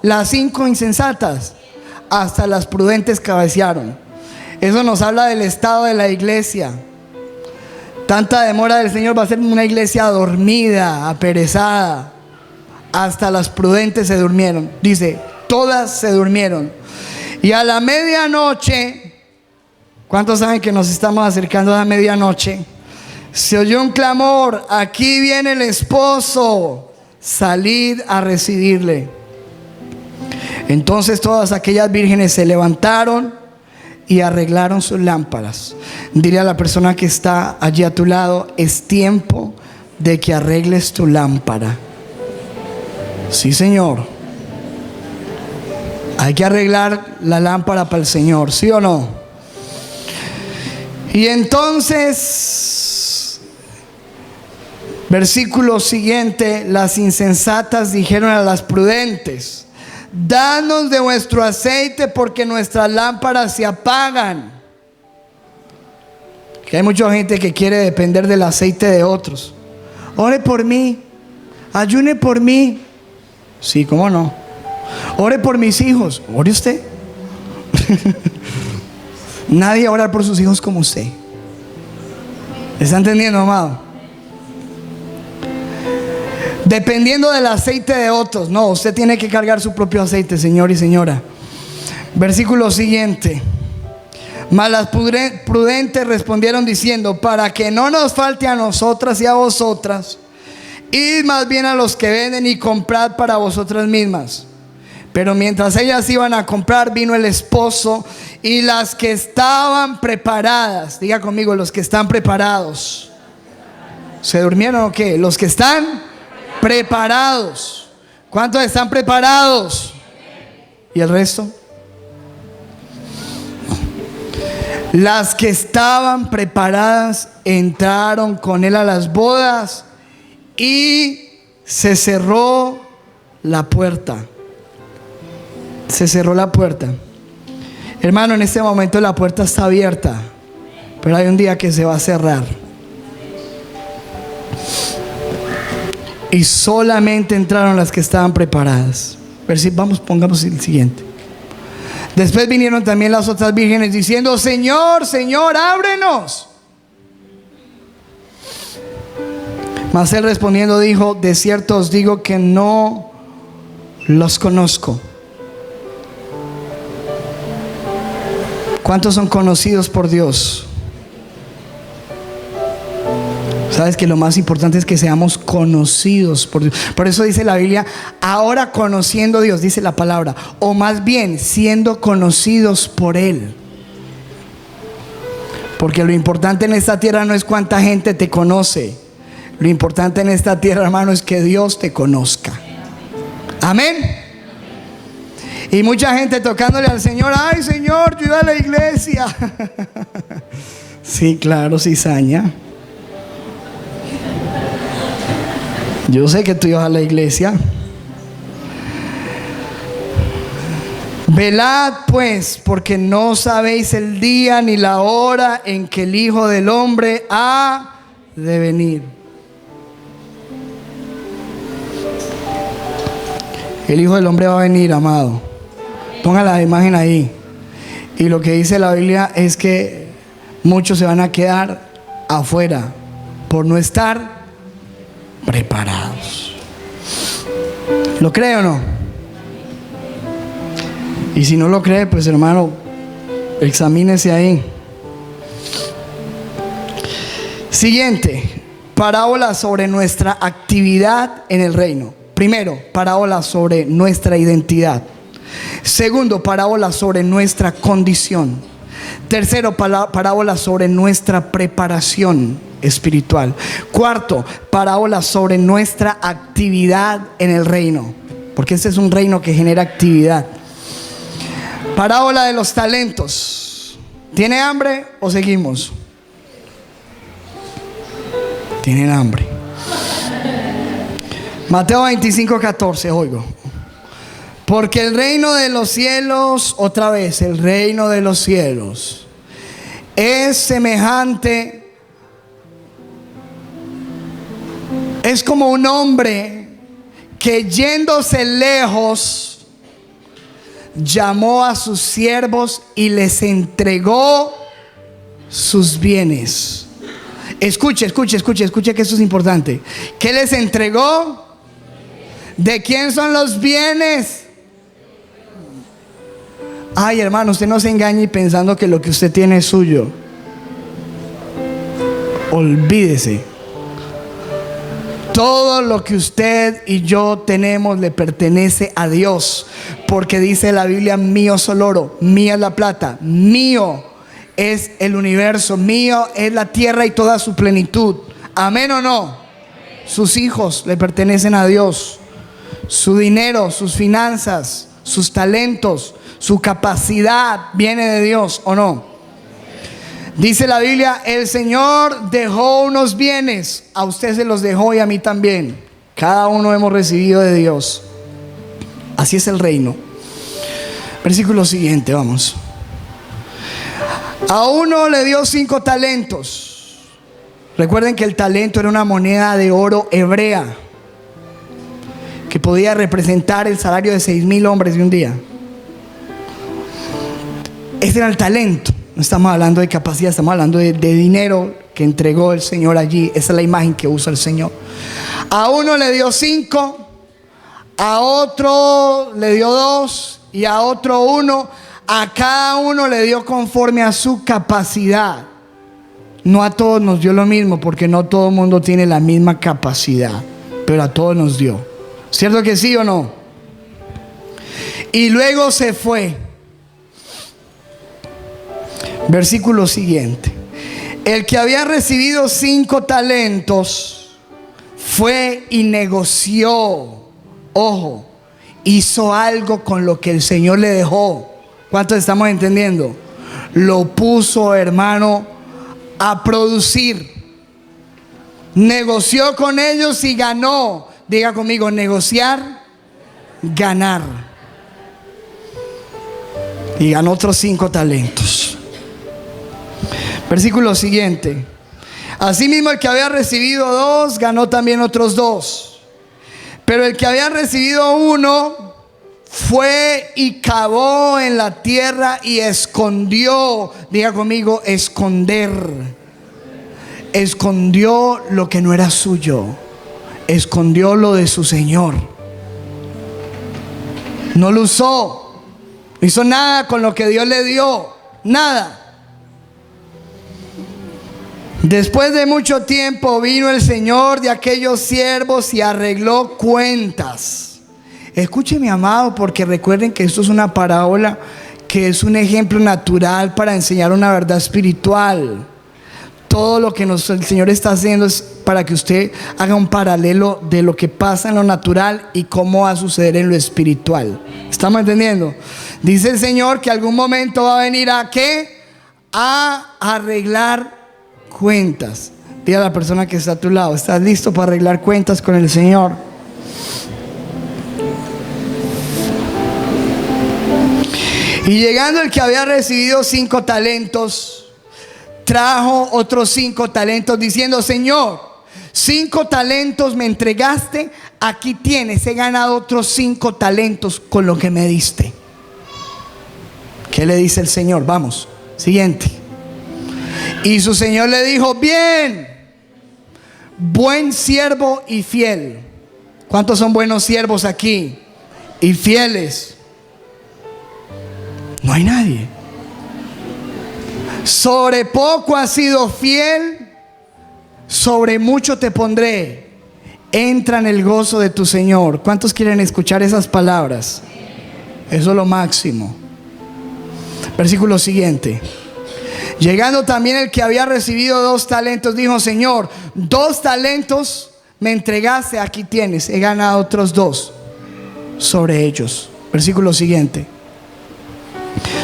Las 5 insensatas. Hasta las prudentes cabecearon. Eso nos habla del estado de la iglesia. Tanta demora del Señor va a ser una iglesia dormida, aperezada. Hasta las prudentes se durmieron. Dice, todas se durmieron. Y a la medianoche, ¿cuántos saben que nos estamos acercando a la medianoche? Se oyó un clamor: aquí viene el esposo, salid a recibirle. Entonces todas aquellas vírgenes se levantaron y arreglaron sus lámparas. Dile a la persona que está allí a tu lado: es tiempo de que arregles tu lámpara. Sí, Señor. Hay que arreglar la lámpara para el Señor, ¿sí o no? Y entonces, versículo siguiente: las insensatas dijeron a las prudentes: danos de vuestro aceite, porque nuestras lámparas se apagan. Que hay mucha gente que quiere depender del aceite de otros. Ore por mí, ayune por mí. Sí, ¿cómo no? Ore por mis hijos. Ore usted. Nadie ora por sus hijos como usted. ¿Está entendiendo, amado? Dependiendo del aceite de otros. No, usted tiene que cargar su propio aceite, señor y señora. Versículo siguiente. Mas las prudentes respondieron diciendo: para que no nos falte a nosotras y a vosotras, id más bien a los que venden y comprad para vosotras mismas. Pero mientras ellas iban a comprar, vino el esposo, y las que estaban preparadas, diga conmigo, los que están preparados, ¿se durmieron o qué? Los que están preparados. ¿Cuántos están preparados? ¿Y el resto? Las que estaban preparadas entraron con él a las bodas y se cerró la puerta. Se cerró la puerta. Hermano, en este momento la puerta está abierta, pero hay un día que se va a cerrar. Y solamente entraron las que estaban preparadas. Vamos, pongamos el siguiente. Después vinieron también las otras vírgenes diciendo: Señor, Señor, ábrenos. Mas él respondiendo dijo: de cierto os digo que no los conozco. ¿Cuántos son conocidos por Dios? Sabes que lo más importante es que seamos conocidos por Dios. Por eso dice la Biblia: ahora conociendo a Dios, dice la palabra, o más bien siendo conocidos por Él. Porque lo importante en esta tierra no es cuánta gente te conoce. Lo importante en esta tierra, hermano, es que Dios te conozca. Amén. Y mucha gente tocándole al Señor: ay, Señor, yo iba a la iglesia. Sí, claro, cizaña. Yo sé que tú ibas a la iglesia. Velad pues, porque no sabéis el día ni la hora en que el Hijo del Hombre ha de venir. El Hijo del Hombre va a venir, amado. Ponga la imagen ahí. Y lo que dice la Biblia es que muchos se van a quedar afuera por no estar preparados. ¿Lo cree o no? Y si no lo cree, pues hermano, examínese ahí. Siguiente, parábola sobre nuestra actividad en el reino. Primero, parábola sobre nuestra identidad. Segundo, parábola sobre nuestra condición. Tercero, parábola sobre nuestra preparación espiritual. Cuarto, parábola sobre nuestra actividad en el reino, porque este es un reino que genera actividad. Parábola de los talentos. ¿Tiene hambre o seguimos? Tienen hambre. Mateo 25:14, oigo. Porque el reino de los cielos, otra vez, el reino de los cielos es semejante, es como un hombre que yéndose lejos llamó a sus siervos y les entregó sus bienes. Escuche que esto es importante. ¿Qué les entregó? ¿De quién son los bienes? Ay, hermano, usted no se engañe pensando que lo que usted tiene es suyo. Olvídese. Todo lo que usted y yo tenemos le pertenece a Dios, porque dice la Biblia: mío es el oro, mía es la plata, mío es el universo, mío es la tierra y toda su plenitud. ¿Amén o no? Sus hijos le pertenecen a Dios. Su dinero, sus finanzas, sus talentos, su capacidad viene de Dios, ¿o no? Dice la Biblia: el Señor dejó unos bienes, a usted se los dejó y a mí también. Cada uno hemos recibido de Dios. Así es el reino. Versículo siguiente, vamos. A uno le dio 5 talentos. Recuerden que el talento era una moneda de oro hebrea que podía representar el salario de 6,000 hombres de un día. Ese era el talento. No estamos hablando de capacidad, estamos hablando de dinero que entregó el Señor allí. Esa es la imagen que usa el Señor. A uno le dio 5, a otro le dio 2 y a otro 1. A cada uno le dio conforme a su capacidad. No a todos nos dio lo mismo, porque no todo el mundo tiene la misma capacidad, pero a todos nos dio. ¿Cierto que sí o no? Y luego se fue. Versículo siguiente. El que había recibido 5 talentos fue y negoció. Ojo, hizo algo con lo que el Señor le dejó. ¿Cuántos estamos entendiendo? Lo puso, hermano, a producir. Negoció con ellos y ganó. Diga conmigo: negociar, ganar. y ganó otros 5 talentos. Versículo siguiente. Asimismo, el que había recibido 2 ganó también otros 2. Pero el que había recibido 1 fue y cavó en la tierra y escondió. Diga conmigo, esconder. Escondió lo que no era suyo. Escondió lo de su Señor. No lo usó. No hizo nada con lo que Dios le dio. Nada. Después de mucho tiempo vino el Señor de aquellos siervos y arregló cuentas. Escúcheme, amado, porque recuerden que esto es una parábola que es un ejemplo natural para enseñar una verdad espiritual. Todo lo que el Señor está haciendo es para que usted haga un paralelo de lo que pasa en lo natural y cómo va a suceder en lo espiritual. ¿Estamos entendiendo? Dice el Señor que algún momento va a venir ¿a qué? A arreglar cuentas. Dile a la persona que está a tu lado: ¿estás listo para arreglar cuentas con el Señor? Y llegando el que había recibido 5 talentos, trajo otros 5 talentos diciendo: Señor, 5 talentos me entregaste, aquí tienes, he ganado otros 5 talentos con lo que me diste. ¿Qué le dice el Señor? Vamos, siguiente. Y su Señor le dijo: bien, buen siervo y fiel. ¿Cuántos son buenos siervos aquí? Y fieles. No hay nadie. Sobre poco has sido fiel, sobre mucho te pondré. Entra en el gozo de tu Señor. ¿Cuántos quieren escuchar esas palabras? Eso es lo máximo. Versículo siguiente. Llegando también el que había recibido 2 talentos, dijo: Señor, 2 talentos me entregaste, aquí tienes, he ganado otros 2 sobre ellos. Versículo siguiente.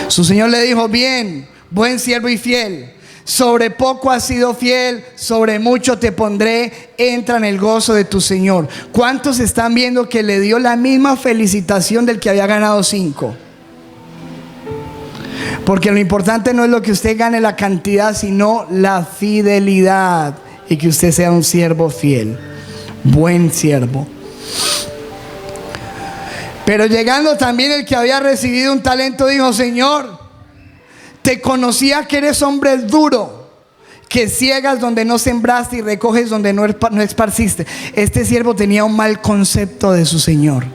Su Señor le dijo: bien, buen siervo y fiel, sobre poco has sido fiel, sobre mucho te pondré, entra en el gozo de tu Señor. ¿Cuántos están viendo que le dio la misma felicitación del que había ganado 5? Porque lo importante no es lo que usted gane, la cantidad, sino la fidelidad, y que usted sea un siervo fiel, buen siervo. Pero llegando también el que había recibido 1 talento, dijo: Señor, te conocía que eres hombre duro, que ciegas donde no sembraste y recoges donde no esparciste. Este siervo tenía un mal concepto de su Señor,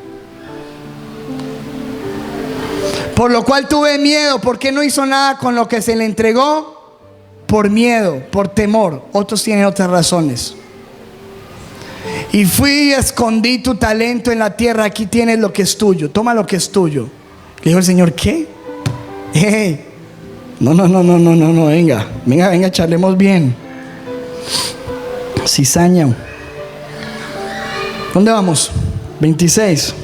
por lo cual tuve miedo. ¿Por qué no hizo nada con lo que se le entregó? Por miedo, por temor. Otros tienen otras razones. Y fui y escondí tu talento en la tierra, aquí tienes lo que es tuyo, toma lo que es tuyo. Le dijo el Señor: ¿qué? No, venga, charlemos bien. Cizaña. ¿Dónde vamos? 26.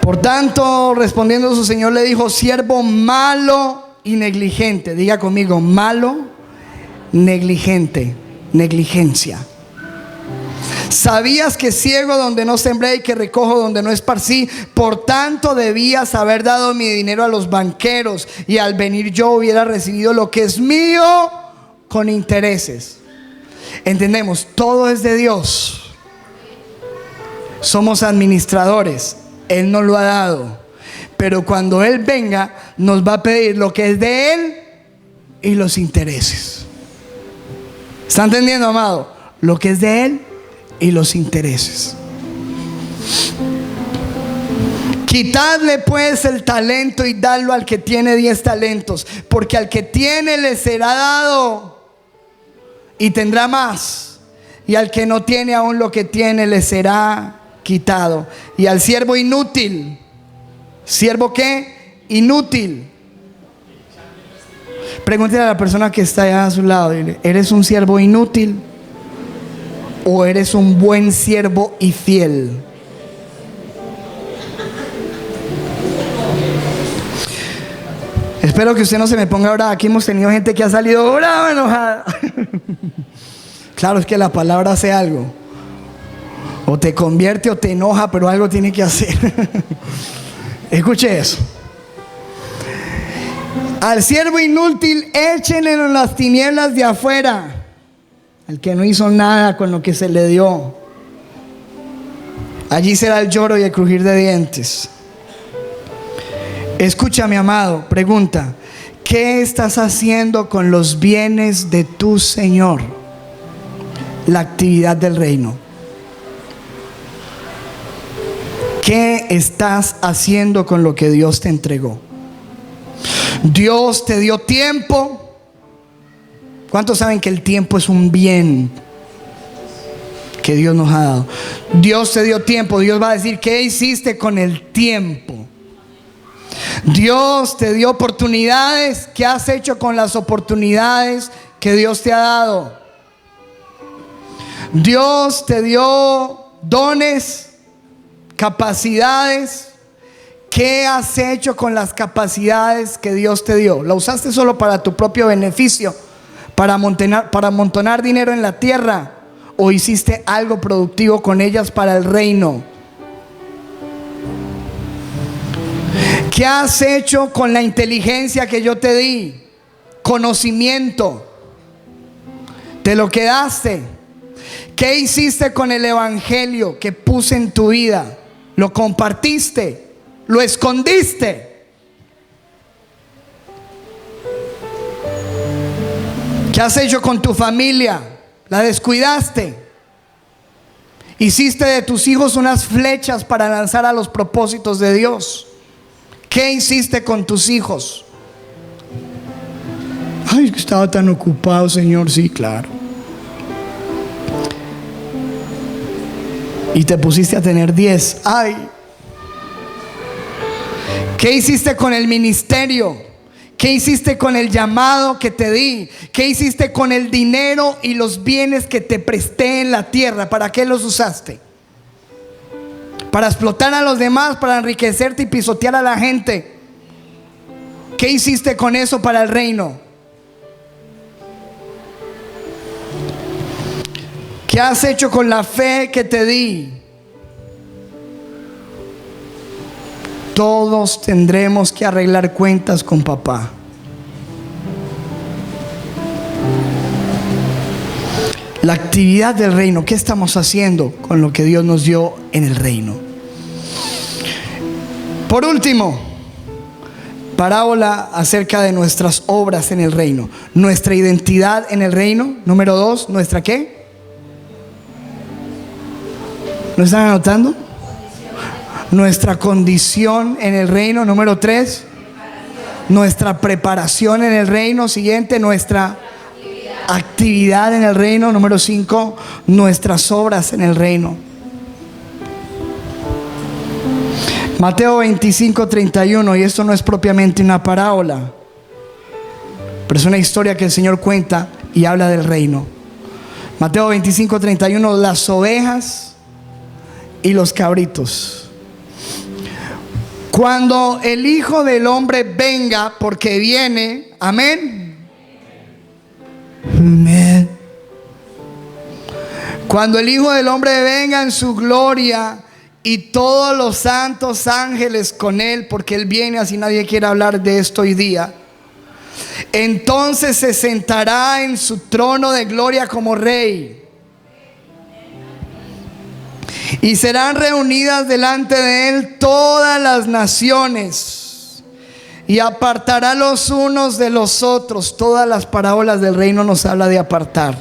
Por tanto, respondiendo su Señor, le dijo: siervo malo y negligente. Diga conmigo: malo, negligente, negligencia. Sabías que ciego donde no sembré y que recojo donde no esparcí. Por tanto debías haber dado mi dinero a los banqueros, y al venir yo hubiera recibido lo que es mío con intereses. Entendemos, todo es de Dios. Somos administradores, Él nos lo ha dado. Pero cuando Él venga, nos va a pedir lo que es de Él y los intereses. ¿Está entendiendo, amado? Lo que es de Él y los intereses. Quitadle pues el talento y dadlo al que tiene 10 talentos, porque al que tiene le será dado y tendrá más, y al que no tiene aún lo que tiene le será quitado. Y al siervo inútil, ¿siervo qué? Inútil. Pregúntele a la persona que está allá a su lado, dile: ¿eres un siervo inútil o eres un buen siervo y fiel? Espero que usted no se me ponga brava. Aquí hemos tenido gente que ha salido brava, enojada. Claro, es que la palabra hace algo. O te convierte o te enoja, pero algo tiene que hacer. Escuche eso. Al siervo inútil, échenle en las tinieblas de afuera, al que no hizo nada con lo que se le dio. Allí será el lloro y el crujir de dientes. Escúchame, amado, pregunta: ¿qué estás haciendo con los bienes de tu Señor? La actividad del reino. ¿Qué estás haciendo con lo que Dios te entregó? Dios te dio tiempo. ¿Cuántos saben que el tiempo es un bien que Dios nos ha dado? Dios te dio tiempo. Dios va a decir: ¿qué hiciste con el tiempo? Dios te dio oportunidades. ¿Qué has hecho con las oportunidades que Dios te ha dado? Dios te dio dones, capacidades. ¿Qué has hecho con las capacidades que Dios te dio? ¿La usaste solo para tu propio beneficio, para amontonar dinero en la tierra, o hiciste algo productivo con ellas para el reino? ¿Qué has hecho con la inteligencia que yo te di? Conocimiento. ¿Te lo quedaste? ¿Qué hiciste con el evangelio que puse en tu vida? ¿Lo compartiste? ¿Lo escondiste? ¿Qué has hecho con tu familia? ¿La descuidaste? ¿Hiciste de tus hijos unas flechas para lanzar a los propósitos de Dios? ¿Qué hiciste con tus hijos? Ay, estaba tan ocupado, Señor. Sí, claro. Y te pusiste a tener 10. Ay. ¿Qué hiciste con el ministerio? ¿Qué hiciste con el llamado que te di? ¿Qué hiciste con el dinero y los bienes que te presté en la tierra? ¿Para qué los usaste? ¿Para explotar a los demás? ¿Para enriquecerte y pisotear a la gente? ¿Qué hiciste con eso para el reino? ¿Qué has hecho con la fe que te di? Todos tendremos que arreglar cuentas con papá. La actividad del reino. ¿Qué estamos haciendo con lo que Dios nos dio en el reino? Por último, parábola acerca de nuestras obras en el reino. Nuestra identidad en el reino. Número 2, ¿nuestra qué? ¿Lo están anotando? Nuestra condición en el reino. Número 3, nuestra preparación en el reino. Siguiente, nuestra actividad en el reino. Número 5, nuestras obras en el reino. Mateo 25:31. Y esto no es propiamente una parábola, pero es una historia que el Señor cuenta y habla del reino. Mateo 25:31. Las ovejas y los cabritos. Cuando el Hijo del Hombre venga, porque viene, amén. Amén. Cuando el Hijo del Hombre venga en su gloria y todos los santos ángeles con él, porque él viene, así nadie quiere hablar de esto hoy día, entonces se sentará en su trono de gloria como rey. Y serán reunidas delante de él todas las naciones, y apartará los unos de los otros. Todas las parábolas del reino nos habla de apartar.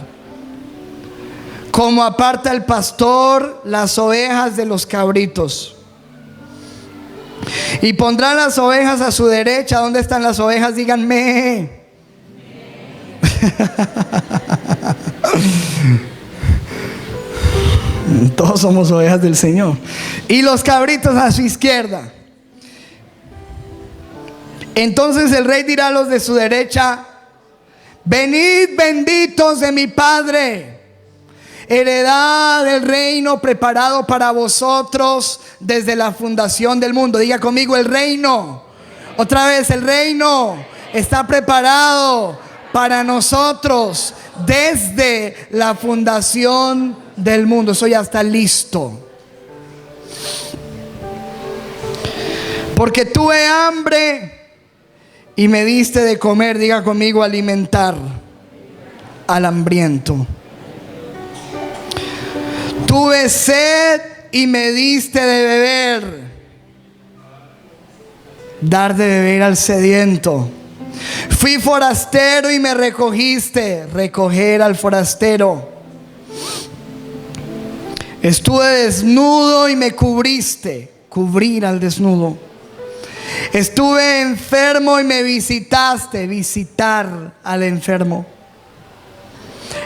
Como aparta el pastor las ovejas de los cabritos. Y pondrá las ovejas a su derecha. ¿Dónde están las ovejas? Díganme. Todos somos ovejas del Señor. Y los cabritos a su izquierda. Entonces el rey dirá a los de su derecha: venid benditos de mi Padre, heredad del reino preparado para vosotros desde la fundación del mundo. Diga conmigo: el reino. Otra vez, el reino está preparado para nosotros desde la fundación del mundo. Eso ya está listo. Porque tuve hambre y me diste de comer. Diga conmigo, alimentar al hambriento. Tuve sed y me diste de beber. Dar de beber al sediento. Fui forastero y me recogiste. Recoger al forastero. Estuve desnudo y me cubriste. Cubrir al desnudo. Estuve enfermo y me visitaste. Visitar al enfermo.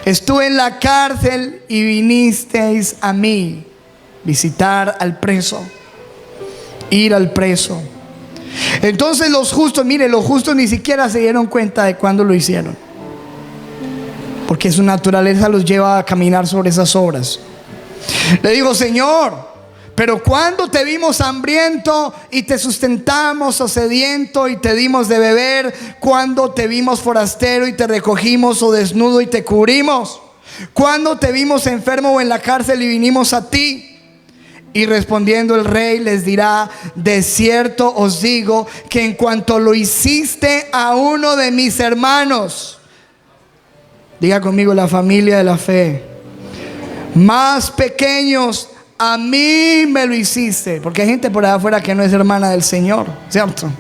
Estuve en la cárcel y vinisteis a mí. Visitar al preso. Ir al preso. Entonces los justos, mire, los justos ni siquiera se dieron cuenta de cuándo lo hicieron, porque su naturaleza los lleva a caminar sobre esas obras. Le digo, Señor, pero cuando te vimos hambriento y te sustentamos, o sediento y te dimos de beber, cuando te vimos forastero y te recogimos, o desnudo y te cubrimos, cuando te vimos enfermo o en la cárcel y vinimos a ti. Y respondiendo el rey les dirá: de cierto os digo que en cuanto lo hiciste a uno de mis hermanos, diga conmigo, la familia de la fe, más pequeños, a mí me lo hiciste. Porque hay gente por allá afuera que no es hermana del Señor, ¿cierto?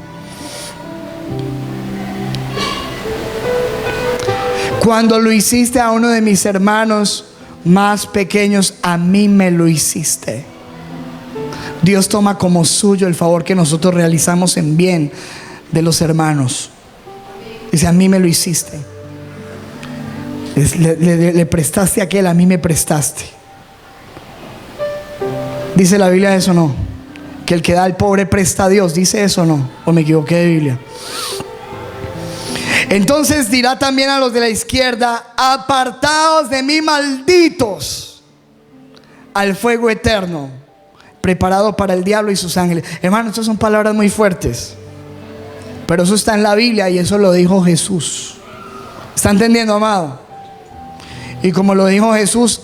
Cuando lo hiciste a uno de mis hermanos más pequeños, a mí me lo hiciste. Dios toma como suyo el favor que nosotros realizamos en bien de los hermanos. Dice: a mí me lo hiciste. Le prestaste a aquel, a mí me prestaste. ¿Dice la Biblia eso o no? Que el que da al pobre presta a Dios. ¿Dice eso o no? ¿O me equivoqué de Biblia? Entonces dirá también a los de la izquierda: apartaos de mí, malditos, al fuego eterno, preparado para el diablo y sus ángeles. Hermanos, estas son palabras muy fuertes, pero eso está en la Biblia y eso lo dijo Jesús. ¿Está entendiendo, amado? Y como lo dijo Jesús,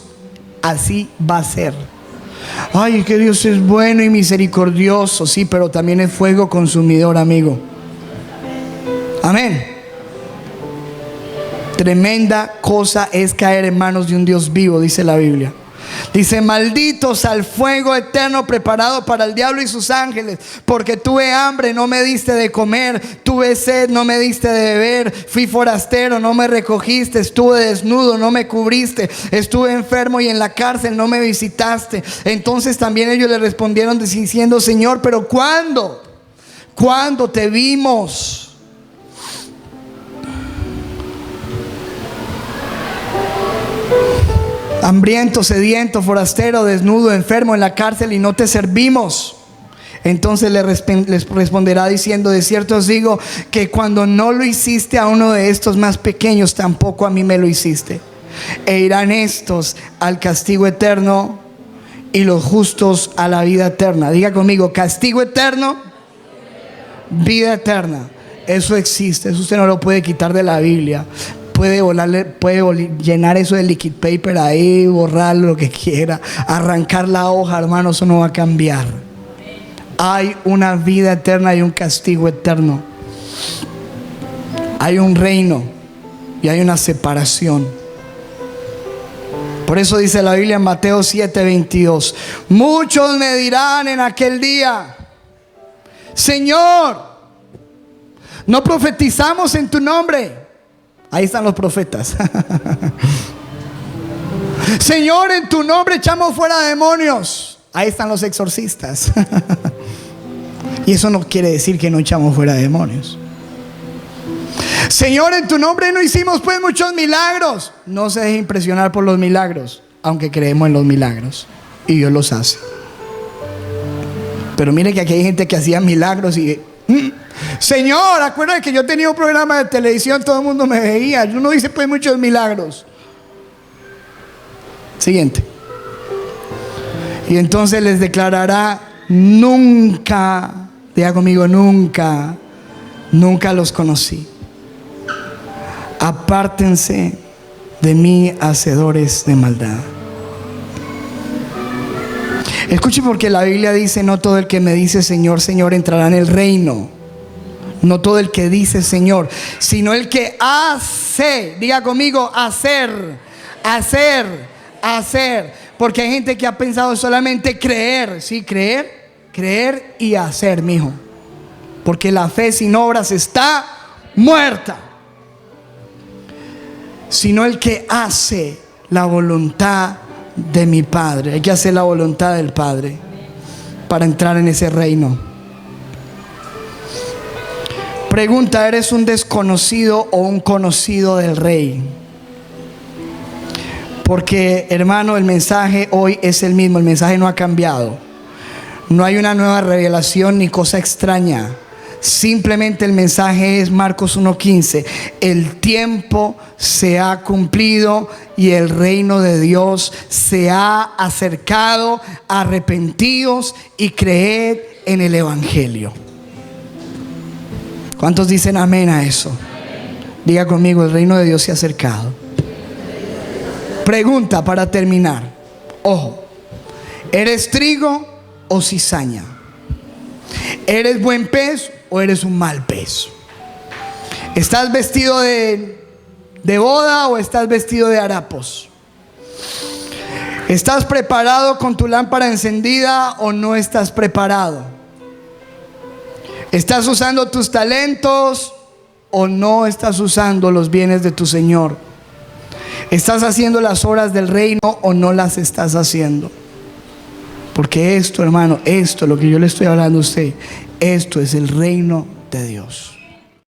así va a ser. Ay, que Dios es bueno y misericordioso. Sí, pero también es fuego consumidor, amigo. Amén. Tremenda cosa es caer en manos de un Dios vivo, dice la Biblia. Dice: malditos al fuego eterno preparado para el diablo y sus ángeles, porque tuve hambre, no me diste de comer, tuve sed, no me diste de beber, fui forastero, no me recogiste, estuve desnudo, no me cubriste, estuve enfermo y en la cárcel, no me visitaste. Entonces también ellos le respondieron diciendo: Señor, pero ¿cuándo? ¿Cuándo te vimos hambriento, sediento, forastero, desnudo, enfermo, en la cárcel y no te servimos? Entonces les responderá diciendo: de cierto os digo que cuando no lo hiciste a uno de estos más pequeños, tampoco a mí me lo hiciste. E irán estos al castigo eterno y los justos a la vida eterna. Diga conmigo: castigo eterno, vida eterna. Eso existe, eso usted no lo puede quitar de la Biblia. Puede llenar eso de liquid paper ahí, borrar lo que quiera, arrancar la hoja, hermano, eso no va a cambiar. Hay una vida eterna y un castigo eterno. Hay un reino y hay una separación. Por eso dice la Biblia en Mateo 7:22: muchos me dirán en aquel día: Señor, ¿no profetizamos en tu nombre? Ahí están los profetas. Señor, en tu nombre echamos fuera demonios. Ahí están los exorcistas. Y eso no quiere decir que no echamos fuera demonios. Señor, en tu nombre no hicimos pues muchos milagros. No se deje impresionar por los milagros, aunque creemos en los milagros y Dios los hace. Pero mire que aquí hay gente que hacía milagros y Señor, acuérdate que yo tenía un programa de televisión, todo el mundo me veía. Yo no hice pues muchos milagros. Siguiente. Y entonces les declarará: nunca, diga conmigo, nunca los conocí. Apártense de mí, hacedores de maldad. Escuche, porque la Biblia dice: no todo el que me dice Señor, Señor entrará en el reino. No todo el que dice Señor, sino el que hace. Diga conmigo, hacer, hacer, hacer. Porque hay gente que ha pensado solamente creer. Sí, creer y hacer, mijo. Porque la fe sin obras está muerta. Sino el que hace la voluntad de mi Padre. Hay que hacer la voluntad del Padre para entrar en ese reino. Pregunta: ¿eres un desconocido o un conocido del Rey? Porque, hermano, el mensaje hoy es el mismo. El mensaje no ha cambiado. No hay una nueva revelación ni cosa extraña. Simplemente el mensaje es Marcos 1:15. El tiempo se ha cumplido y el reino de Dios se ha acercado. Arrepentíos y creed en el Evangelio. ¿Cuántos dicen amén a eso? Diga conmigo, el reino de Dios se ha acercado. Pregunta para terminar. Ojo, ¿eres trigo o cizaña? ¿Eres buen pez o eres un mal pez? ¿Estás vestido de boda o estás vestido de harapos? ¿Estás preparado con tu lámpara encendida o no estás preparado? ¿Estás usando tus talentos o no estás usando los bienes de tu Señor? ¿Estás haciendo las obras del reino o no las estás haciendo? Porque esto, hermano, esto, lo que yo le estoy hablando a usted, esto es el reino de Dios.